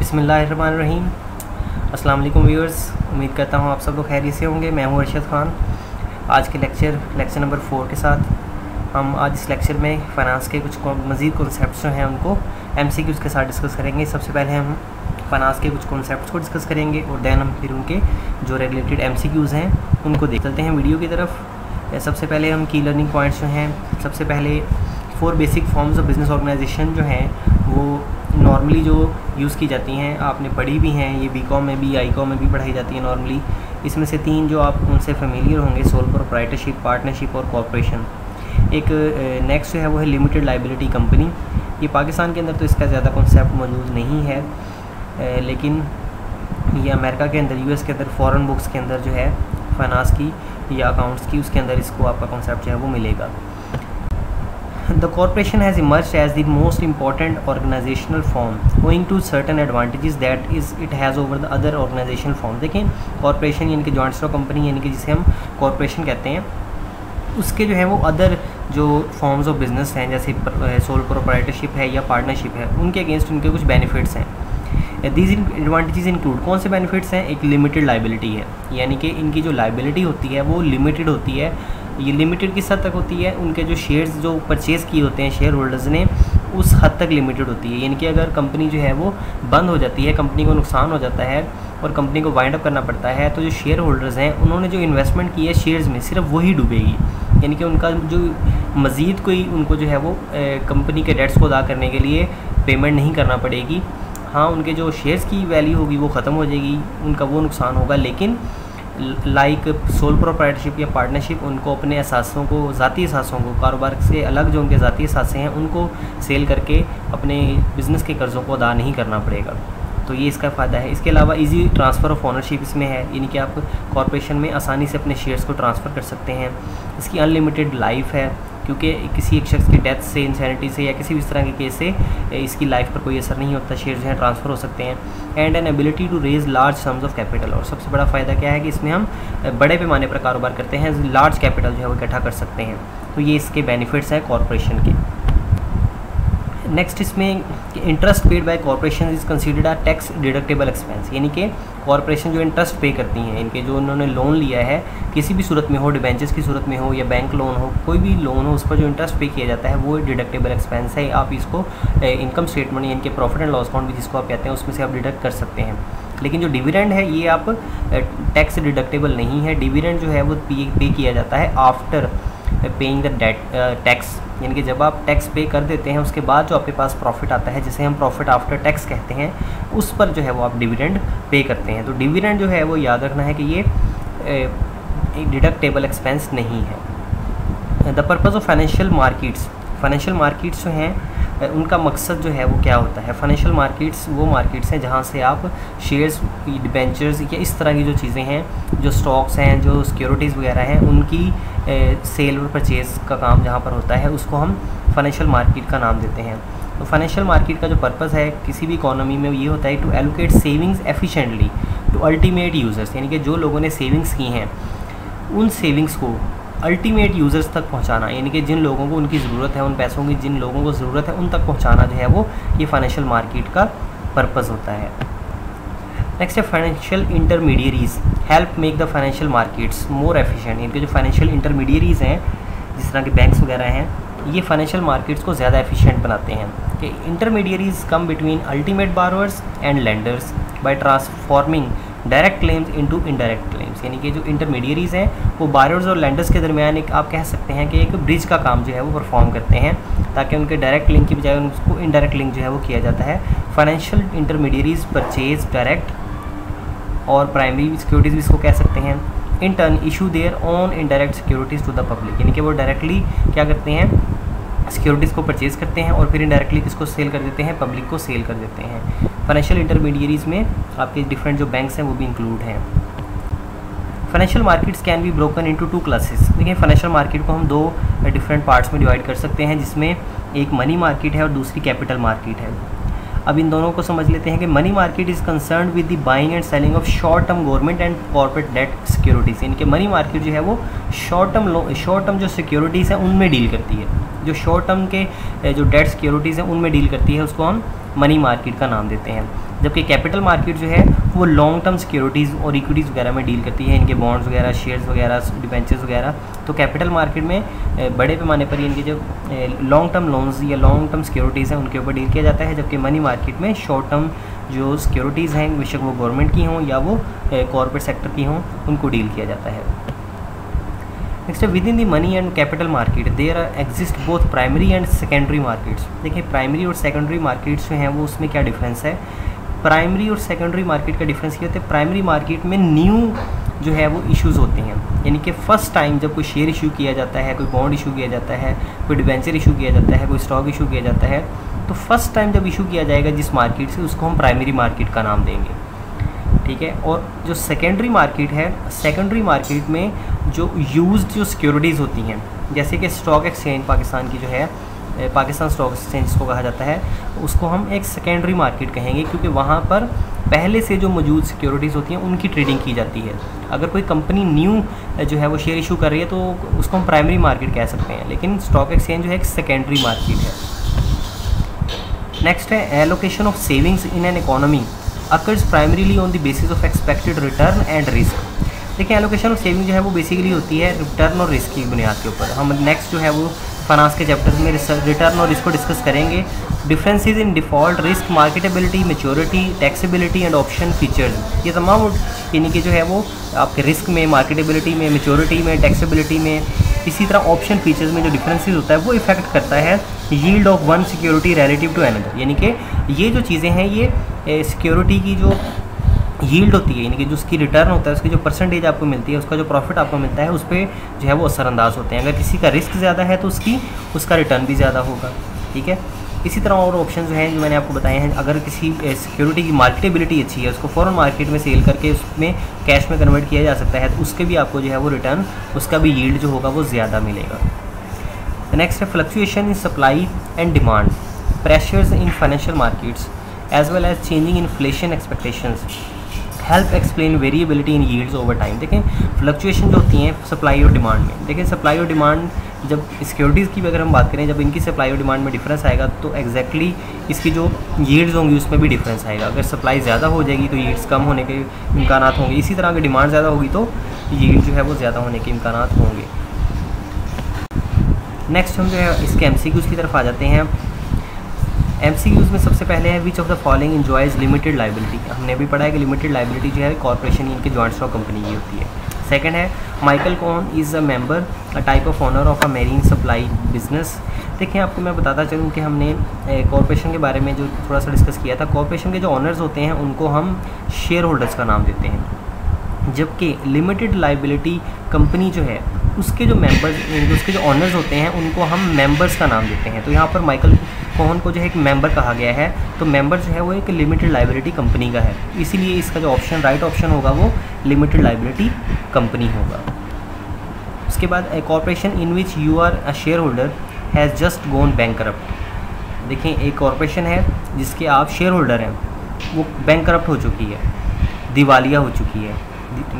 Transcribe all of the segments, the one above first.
बिस्मिल्लाहिर्रहमानिर्रहीम। अस्सलाम वालेकुम व्यूअर्स, उम्मीद करता हूँ आप सब लोग खैरियत से होंगे। मैं हूँ अरशद ख़ान। आज के लेक्चर नंबर 4 के साथ हम आज इस लेक्चर में फ़ाइनेंस के कुछ मज़ीद कॉन्सेप्ट्स जो हैं उनको MCQs के साथ डिस्कस करेंगे। सबसे पहले हम फ़ाइनेंस के कुछ कॉन्सेप्ट्स को डिस्कस करेंगे और दैन हम फिर उनके जो रेगुलेटेड MCQs हैं उनको देख चलते हैं वीडियो की तरफ। सबसे पहले हम की लर्निंग पॉइंट्स जो हैं, सबसे पहले 4 basic forms of business organisation जो हैं वो नॉर्मली जो यूज़ की जाती हैं, आपने पढ़ी भी हैं, ये BCom में भी ICom में भी पढ़ाई जाती है नॉर्मली। इसमें से 3 जो आप उनसे फेमिलियर होंगे, सोल प्रोप्राइटरशिप, पार्टनरशिप और कॉर्पोरेशन। एक नेक्स्ट जो है वो है लिमिटेड लाइबिलिटी कंपनी। ये पाकिस्तान के अंदर तो इसका ज़्यादा कॉन्सेप्ट मौजूद नहीं है, लेकिन ये अमेरिका के अंदर, US के अंदर फ़ॉरेन बुक्स के अंदर जो है फाइनेंस की या अकाउंट्स की, उसके अंदर इसको आपका कॉन्सेप्ट जो है वो मिलेगा। The corporation has emerged as the most important organizational form owing to certain advantages that is it has over the other organizational forms। देखें, कॉरपोरेशन यानी कि जॉइंट स्टॉक कंपनी यानी कि जिसे हम कॉरपोरेशन कहते हैं, उसके जो है वो अदर जो फॉर्म्स ऑफ बिज़नेस हैं जैसे सोल प्रोप्राइटरशिप है या पार्टनरशिप है, उनके अगेंस्ट उनके कुछ बेनिफिट्स हैं। दीज एडवांटेजेस इंक्लूड, कौन से बेनिफिट्स हैं? एक लिमिटेड लाइबिलिटी है, यानी कि इनकी जो लाइबिलिटी होती है वो लिमिटेड होती है। ये लिमिटेड किस हद तक होती है? उनके जो शेयर्स जो परचेज़ किए होते हैं शेयर होल्डर्स ने, उस हद तक लिमिटेड होती है। यानी कि अगर कंपनी जो है वो बंद हो जाती है, कंपनी को नुकसान हो जाता है और कंपनी को वाइंड अप करना पड़ता है, तो जो शेयर होल्डर्स हैं उन्होंने जो इन्वेस्टमेंट की है शेयर्स में, सिर्फ वही डूबेगी। यानी कि उनका जो मज़ीद कोई उनको जो है वो कंपनी के डेट्स को अदा करने के लिए पेमेंट नहीं करना पड़ेगी। हाँ, उनके जो शेयर्स की वैल्यू होगी वो ख़त्म हो जाएगी, उनका वो नुकसान होगा, लेकिन लाइक सोल प्रोप्राइटरशिप या पार्टनरशिप उनको अपने असासों को, ज़ाती असासों को, कारोबार से अलग जो उनके ज़ाती असासे हैं उनको सेल करके अपने बिज़नेस के कर्ज़ों को अदा नहीं करना पड़ेगा। तो ये इसका फ़ायदा है। इसके अलावा इजी ट्रांसफ़र ऑफ ओनरशिप इसमें है, यानी कि आप कॉरपोरेशन में आसानी से अपने शेयर्स को ट्रांसफ़र कर सकते हैं। इसकी अनलिमिटेड लाइफ है, क्योंकि किसी एक शख्स की डेथ से, इंसैनिटी से या किसी भी इस तरह के केस से इसकी लाइफ पर कोई असर नहीं होता, शेयर जो है ट्रांसफ़र हो सकते हैं। And an ability to raise large sums of capital, और सबसे बड़ा फ़ायदा क्या है कि इसमें हम बड़े पैमाने पर कारोबार करते हैं, लार्ज कैपिटल जो है वो इकट्ठा कर सकते हैं। तो ये इसके बेनिफिट्स हैं कॉरपोरेशन के। नेक्स्ट इसमें interest paid by corporation is considered a tax deductible expense, यानी कि कॉरपोरेशन जो इंटरेस्ट पे करती हैं, इनके जो उन्होंने लोन लिया है किसी भी सूरत में हो, डिबेंचर्स की सूरत में हो या बैंक लोन हो, कोई भी लोन हो, उस पर जो इंटरेस्ट पे किया जाता है वो डिडक्टेबल एक्सपेंस है। आप इसको इनकम स्टेटमेंट यानी कि प्रॉफिट एंड लॉस अकाउंट भी जिसको आप कहते हैं उसमें से आप डिडक्ट कर सकते हैं। लेकिन जो डिविडेंड है ये आप टैक्स डिडक्टेबल नहीं है। डिविडेंड जो है वो पे किया जाता है आफ्टर पेइंग द टैक्स, यानी कि जब आप टैक्स पे कर देते हैं उसके बाद जो आपके पास प्रॉफिट आता है, जिसे हम प्रॉफिट आफ्टर टैक्स कहते हैं, उस पर जो है वो आप डिविडेंड पे करते हैं। तो डिविडेंड जो है वो याद रखना है कि ये डिडक्टेबल एक्सपेंस नहीं है। The purpose of financial markets, financial markets जो हैं उनका मकसद जो है वो क्या होता है? फाइनेंशियल मार्केट्स वो मार्केट्स हैं जहाँ से आप शेयर्स, डिबेंचर्स या इस तरह की जो चीज़ें हैं, जो स्टॉक्स हैं, जो सिक्योरिटीज़ वगैरह हैं, उनकी सेल और परचेज़ का काम जहाँ पर होता है उसको हम फाइनेंशियल मार्केट का नाम देते हैं। तो फाइनेंशियल मार्केट का जो पर्पज़ है किसी भी इकोनॉमी में ये होता है to allocate savings efficiently to ultimate users, यानी कि जो लोगों ने सेविंग्स की हैं उन सेविंग्स को अल्टीमेट यूज़र्स तक पहुंचाना, यानी कि जिन लोगों को उनकी ज़रूरत है, उन पैसों की जिन लोगों को ज़रूरत है उन तक पहुंचाना जो है वो ये फाइनेंशियल मार्केट का पर्पज़ होता है। नेक्स्ट है financial intermediaries help make the financial markets more efficient, यानी कि जो फाइनेंशियल इंटरमीडियरीज़ हैं जिस तरह के बैंक्स वगैरह हैं, ये फाइनेंशियल मार्केट्स को ज़्यादा एफिशिएंट बनाते हैं। कि intermediaries come between ultimate borrowers and lenders by transforming direct claims into indirect claims, यानी कि जो इंटरमीडियरीज़ हैं वो बायर्स और लेंडर्स के दरमियान एक, आप कह सकते हैं कि एक ब्रिज का काम जो है वो परफॉर्म करते हैं, ताकि उनके डायरेक्ट लिंक की बजाय उनको इनडायरेक्ट लिंक जो है वो किया जाता है। फाइनेंशियल इंटरमीडियरीज़ परचेज डायरेक्ट और प्राइमरी सिक्योरिटीज़ भी इसको कह सकते हैं। In turn issue their own indirect securities to the public, यानी कि वो डायरेक्टली क्या करते हैं, सिक्योरिटीज़ को परचेज़ करते हैं और फिर इनडायरेक्टली किसको सेल कर देते हैं, पब्लिक को सेल कर देते हैं। फाइनेंशियल इंटरमीडियरीज़ में आपके डिफरेंट जो बैंक्स हैं वो भी इंक्लूड हैं। Financial markets can be broken into 2 classes. देखिए, फाइनेंशियल मार्केट को हम 2 डिफरेंट पार्ट्स में डिवाइड कर सकते हैं, जिसमें एक मनी मार्केट है और दूसरी कैपिटल मार्केट है। अब इन दोनों को समझ लेते हैं कि money market is concern with the buying and selling of short term government and corporate debt securities, यानी कि मनी मार्केट जो है वो शॉर्ट टर्म जो सिक्योरिटीज़ हैं उनमें डील करती है। जो शॉर्ट टर्म के जो डेट सिक्योरिटीज़ हैं उनमें डील करती है, उसको हम मनी मार्केट का नाम देते हैं। जबकि कैपिटल मार्केट जो है वो लॉन्ग टर्म सिक्योरिटीज़ और इक्विटीज़ वगैरह में डील करती है, इनके बॉन्ड्स वगैरह, शेयर्स वगैरह, डिबेंचर्स वगैरह। तो कैपिटल मार्केट में बड़े पैमाने पर इनके जो लॉन्ग टर्म लोन्स या लॉन्ग टर्म सिक्योरिटीज़ हैं उनके ऊपर डील किया जाता है, जबकि मनी मार्केट में शॉर्ट टर्म जो सिक्योरिटीज़ हैं, बेशक वो गवर्नमेंट की हों या वो कॉर्पोरेट सेक्टर की हों, उनको डील किया जाता है। नेक्स्ट है within the money and capital market there exist both primary and secondary markets. देखिए प्राइमरी और सेकेंडरी मार्केट्स जो हैं वो उसमें क्या डिफरेंस है। प्राइमरी और सेकेंडरी मार्केट का डिफरेंस ये होता है, प्राइमरी मार्केट में न्यू जो है वो इश्यूज़ होते हैं, यानी कि फ़र्स्ट टाइम जब कोई शेयर इशू किया जाता है, कोई बॉन्ड इशू किया जाता है, कोई डिबेंचर इशू किया जाता है, कोई स्टॉक इशू किया जाता है, तो फर्स्ट टाइम जब इशू किया जाएगा जिस मार्केट से, उसको हम प्राइमरी मार्केट का नाम देंगे, ठीक है। और जो सेकेंडरी मार्केट है, सेकेंडरी मार्केट में जो यूज्ड जो सिक्योरिटीज़ होती हैं, जैसे कि स्टॉक एक्सचेंज पाकिस्तान की जो है, पाकिस्तान स्टॉक एक्सचेंज जिसको कहा जाता है, उसको हम एक सेकेंडरी मार्केट कहेंगे, क्योंकि वहाँ पर पहले से जो मौजूद सिक्योरिटीज़ होती हैं उनकी ट्रेडिंग की जाती है। अगर कोई कंपनी न्यू जो है वो शेयर इशू कर रही है तो उसको हम प्राइमरी मार्केट कह सकते हैं, लेकिन स्टॉक एक्सचेंज जो है एक सेकेंडरी मार्केट है। नेक्स्ट है allocation of savings in an economy occurs primarily on the basis of expected return and risk. देखिए एलोकेशन ऑफ सेविंग जो है वो बेसिकली होती है रिटर्न और रिस्क की बुनियाद के ऊपर। हम नेक्स्ट जो है वो फाइनेंस के चैप्टर्स में रिटर्न और रिस्क को डिस्कस करेंगे। Differences in default, risk, marketability, maturity, taxability and option features, ये तमाम यानी कि जो है वो आपके रिस्क में, मार्केटेबिलिटी में, मैच्योरिटी में, टैक्सेबिलिटी में, इसी तरह ऑप्शन फीचर्स में जो डिफरेंसेस होता है वो इफेक्ट करता है yield of one security relative to another. यानी कि ये जो चीज़ें हैं ये सिक्योरिटी की जो यील्ड होती है, यानी कि जो उसकी रिटर्न होता है, उसकी जो परसेंटेज आपको मिलती है, उसका जो प्रॉफिट आपको मिलता है, उस पर जो है वो असरअंदाज होते हैं। अगर किसी का रिस्क ज़्यादा है तो उसका रिटर्न भी ज़्यादा होगा, ठीक है। इसी तरह और ऑप्शन जो हैं जो मैंने आपको बताए हैं, अगर किसी सिक्योरिटी की मार्केटेबिलिटी अच्छी है, उसको फ़ौरन मार्केट में सेल करके उसमें कैश में कन्वर्ट किया जा सकता है, तो उसके भी आपको जो है वो रिटर्न, उसका भी यील्ड जो होगा वो ज़्यादा मिलेगा। नेक्स्ट है fluctuation in supply and demand, pressures in financial markets as well as changing inflation expectations help explain variability in yields over time. देखें फ्लक्चुएशन जो होती हैं सप्लाई और डिमांड में, देखें सप्लाई और डिमांड जब सिक्योरिटीज़ की अगर हम बात करें, जब इनकी सप्लाई और डिमांड में डिफरेंस आएगा तो एग्जैक्टली इसकी जो यील्ड्स होंगी उसमें भी डिफरेंस आएगा। अगर सप्लाई ज़्यादा हो जाएगी तो यील्ड्स कम होने के इम्कान होंगे, इसी तरह अगर डिमांड ज़्यादा होगी तो यील्ड जो है वो ज़्यादा होने के इम्कान होंगे। नेक्स्ट हम जो है इसके MCQs की तरफ आ जाते हैं। MCQs में सबसे पहले है which of the following enjoys limited liability. हमने भी पढ़ा है कि लिमिटेड लाइबिलिटी जो है कॉर्पोरेशन इनकी जॉइंट स्टॉक कंपनी की होती है। सेकंड है Michael Cohen is a member a type of owner of a marine supply business. देखिए आपको मैं बताता चलूँ कि हमने कॉर्पोरेशन के बारे में जो थोड़ा सा डिस्कस किया था, कॉर्पोरेशन के जो ऑनर्स होते हैं उनको हम शेयर होल्डर्स का नाम देते हैं, जबकि लिमिटेड लाइबिलिटी कंपनी जो है उसके जो मेंबर्स, उसके जो ऑनर्स होते हैं उनको हम मेंबर्स का नाम देते हैं। तो यहाँ पर माइकल कोहन को जो है एक मेंबर कहा गया है, तो मेंबर जो है वो एक लिमिटेड लाइबिलिटी कंपनी का है, इसीलिए इसका जो ऑप्शन राइट ऑप्शन होगा वो लिमिटेड लाइबिलिटी कंपनी होगा। उसके बाद a corporation in which you are a shareholder has just gone bankrupt. देखें एक कॉर्पोरेशन है जिसके आप शेयर होल्डर हैं, वो बैंकरप्ट हो चुकी है, दिवालिया हो चुकी है।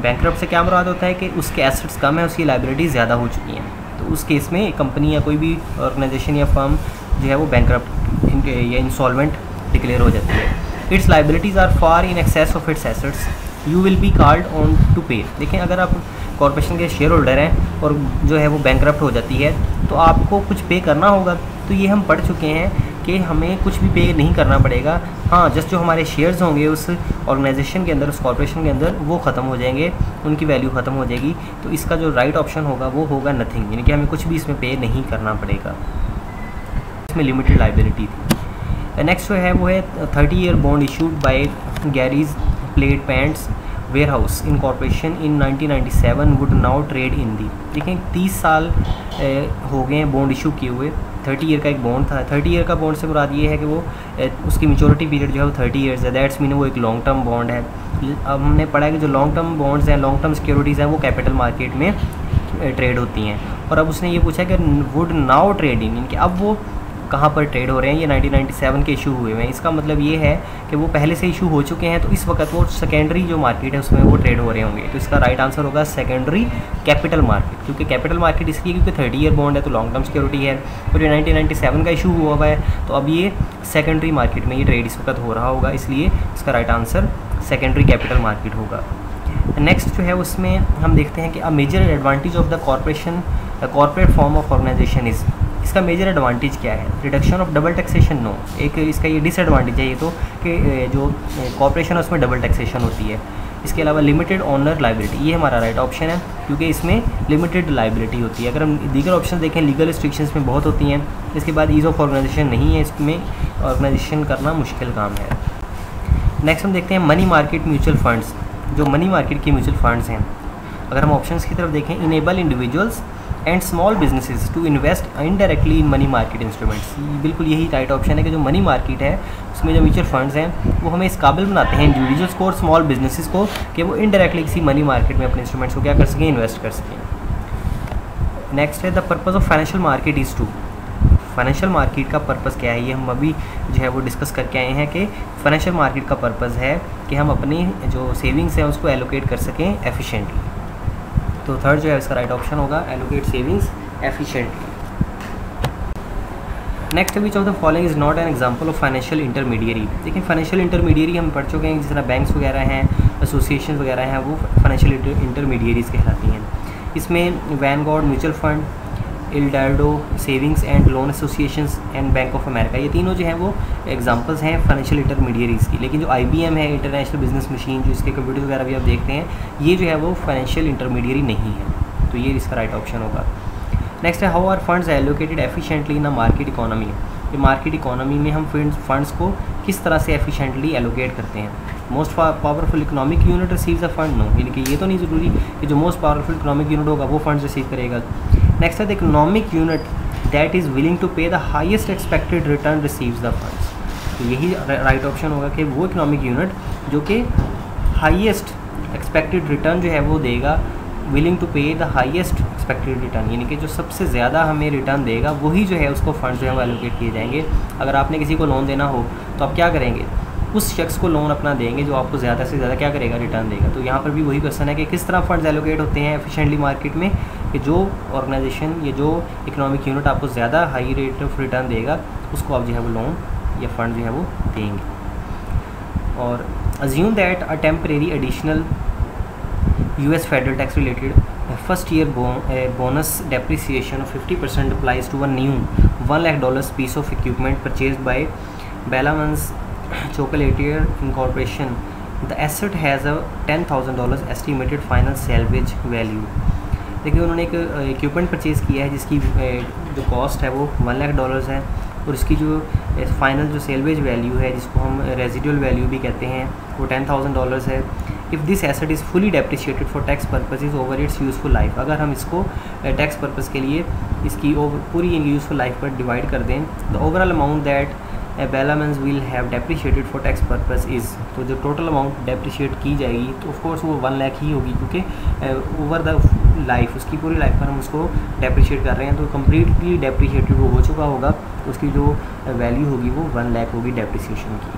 बैंकरप्ट से क्या मुराद होता है कि उसके एसेट्स कम है, उसकी लाइबिलिटी ज़्यादा हो चुकी हैं, तो उस केस में कंपनी या कोई भी ऑर्गेनाइजेशन या फर्म जो है वो बैंकरप्ट या इंसॉल्वेंट डिक्लेयर हो जाती है। Its liabilities are far in excess of its assets, you will be called on to pay. देखें अगर आप कॉर्पोरेशन के शेयर होल्डर हैं और जो है वो बैंकरप्ट हो जाती है तो आपको कुछ पे करना होगा, तो ये हम पढ़ चुके हैं कि हमें कुछ भी पे नहीं करना पड़ेगा। हाँ, जस्ट जो हमारे शेयर्स होंगे उस ऑर्गेनाइजेशन के अंदर, उस कॉर्पोरेशन के अंदर, वो ख़त्म हो जाएंगे, उनकी वैल्यू ख़त्म हो जाएगी, तो इसका जो राइट ऑप्शन होगा वो होगा नथिंग, यानी कि हमें कुछ भी इसमें पे नहीं करना पड़ेगा। इसमें लिमिटेड लाइबिलिटी थी। नेक्स्ट जो है वो है 30 year bond issued by Gary's plate pants warehouse incorporation in 1997 would now trade in the. देखें 30 साल हो गए हैं बॉन्ड इशू किए हुए, 30 ईयर का एक बॉन्ड था। 30 ईयर का बॉन्ड से मुराद ये है कि वो उसकी मैच्योरिटी पीरियड जो है वो 30 ईयर्स है, दैट्स मीन वो एक लॉन्ग टर्म बॉन्ड है। अब हमने पढ़ा है कि जो लॉन्ग टर्म बॉन्ड्स हैं, लॉन्ग टर्म सिक्योरिटीज़ हैं, वो कैपिटल मार्केट में ट्रेड होती हैं, और अब उसने ये पूछा कि वुड नाउ ट्रेड इन, कि अब वो कहाँ पर ट्रेड हो रहे हैं, ये 1997 के इशू हुए हैं। इसका मतलब ये है कि वो पहले से इशू हो चुके हैं, तो इस वक्त वो सेकेंडरी जो मार्केट है उसमें वो ट्रेड हो रहे होंगे। तो इसका राइट आंसर होगा सेकेंडरी कैपिटल मार्केट, क्योंकि कैपिटल मार्केट इसलिए क्योंकि 30 ईयर बॉन्ड है तो लॉन्ग टर्म सिक्योरिटी है, और ये 1997 का इशू हुआ है, तो अब ये सेकेंडरी मार्केट में ये ट्रेड इस वक्त हो रहा होगा, इसलिए इसका right answer secondary capital market होगा। नेक्स्ट जो है उसमें हम देखते हैं कि a major advantage of the corporate form of organisation is, इसका मेजर एडवांटेज क्या है? Reduction of double taxation, no. एक इसका ये डिसएडवांटेज है ये तो कि जो कॉर्पोरेशन है उसमें डबल टैक्सेशन होती है। इसके अलावा लिमिटेड ऑनर लाइबिलिटी, ये हमारा राइट ऑप्शन है क्योंकि इसमें लिमिटेड लाइबिलिटी होती है। अगर हम दीगर ऑप्शन देखें, लीगल रिस्ट्रिक्शंस में बहुत होती हैं। इसके बाद ईज़ ऑफ ऑर्गेनाइजेशन नहीं है, इसमें ऑर्गेनाइजेशन करना मुश्किल काम है। नेक्स्ट हम देखते हैं मनी मार्केट म्यूचुअल फंड्स। जो मनी मार्केट के म्यूचुअल फंड्स हैं, अगर हम ऑप्शंस की तरफ देखें, enable individuals and small businesses to invest indirectly in money market instruments, बिल्कुल यही राइट ऑप्शन है कि जो मनी मार्केट है उसमें जो म्यूचुअल फंड्स हैं वो हमें इस काबिल बनाते हैं इंडिविजुअल्स को और स्मॉल बिजनेसेस को कि वो इनडायरेक्टली किसी मनी मार्केट में अपने इंस्ट्रूमेंट्स को क्या कर सकें, इन्वेस्ट कर सकें। नेक्स्ट है the purpose of financial market is to, financial market का पर्पज़ क्या है, ये हम अभी जो है वो डिस्कस करके आए हैं कि फाइनेंशियल मार्केट का पर्पज़ है कि हम अपनी जो सेविंग्स हैं उसको एलोकेट कर सकें एफिशिएंटली। तो थर्ड जो है इसका राइट ऑप्शन होगा allocate savings efficiently. Next which of the following is not an example of financial intermediary. देखिए फाइनेंशियल इंटरमीडियरी हम पढ़ चुके हैं, जिस तरह बैंक्स वगैरह हैं, एसोसिएशन वगैरह हैं, वो फाइनेंशियल इंटरमीडियरीज कहलाती हैं। इसमें Vanguard mutual fund, Eldorado savings and loan associations and Bank of America, ये तीनों जो हैं वो एग्जांपल्स हैं फाइनेंशियल इंटरमीडियरीज़ की। लेकिन जो IBM है, इंटरनेशनल बिजनेस मशीन, जो इसके कंप्यूटर वगैरह भी आप देखते हैं, ये जो है वो फाइनेंशियल इंटरमीडियरी नहीं है, तो ये इसका राइट ऑप्शन होगा। नेक्स्ट है how are funds allocated efficiently in a market economy. ये मार्केट इकोनॉमी में हम फंड्स को किस तरह से एफिशिएंटली एलोकेट करते हैं। Most powerful economic unit receives a fund, no, यानी कि ये तो नहीं ज़रूरी कि जो मोस्ट पावरफुल इकोनॉमिक यूनिट होगा वो फंड रिसीव करेगा। नेक्स्ट है the economic unit that is willing to pay the highest expected return receives the funds, तो यही राइट ऑप्शन होगा कि वो इकोनॉमिक यूनिट जो कि हाईएस्ट एक्सपेक्टेड रिटर्न जो है वो देगा, willing to pay the highest expected return, यानी कि जो सबसे ज़्यादा हमें रिटर्न देगा वही जो है उसको फंड जो है वो एलोकेट किए जाएंगे। अगर आपने किसी को लोन देना हो तो आप क्या करेंगे, उस शख्स को लोन अपना देंगे जो आपको ज़्यादा से ज़्यादा क्या करेगा, रिटर्न देगा। तो यहाँ पर भी वही क्वेश्चन है कि किस तरह फंड्स एलोकेट होते हैं एफिशिएंटली मार्केट में, कि जो ऑर्गेनाइजेशन या जो इकोनॉमिक यूनिट आपको ज़्यादा हाई रेट ऑफ रिटर्न देगा उसको आप जो है वो लोन या फंड जो है वो देंगे। और assume that a temporary additional US federal tax related first year bonus depreciation of 50% applies to a new $1 lakh piece of equipment purchased by Bellamans Chocolatier Incorporation. The asset has a $10,000 estimated final salvage value. देखिए उन्होंने एक equipment purchase किया है जिसकी जो cost है वो $1 लाख है, और इसकी जो फाइनल जो सेल्वेज वैल्यू है जिसको हम रेजिडुअल वैल्यू भी कहते हैं वो $10,000 है। If this asset is fully depreciated for tax purposes over it's useful life, अगर हम इसको टैक्स पर्पज़ के लिए इसकी पूरी यूज़फुल लाइफ पर डिवाइड कर दें, the overall amount that Bellamans will have depreciated for tax purpose is, तो जो टोटल अमाउंट डेप्रिशिएट की जाएगी तो ऑफ कोर्स वो 1 लाख ही होगी, क्योंकि ओवर द लाइफ उसकी पूरी लाइफ पर हम उसको डेप्रिशिएट कर रहे हैं, तो कम्प्लीटली डेप्रिशिएटेड वो हो चुका होगा, तो उसकी जो वैल्यू होगी वो 1 लाख होगी डेप्रिसिएशन की।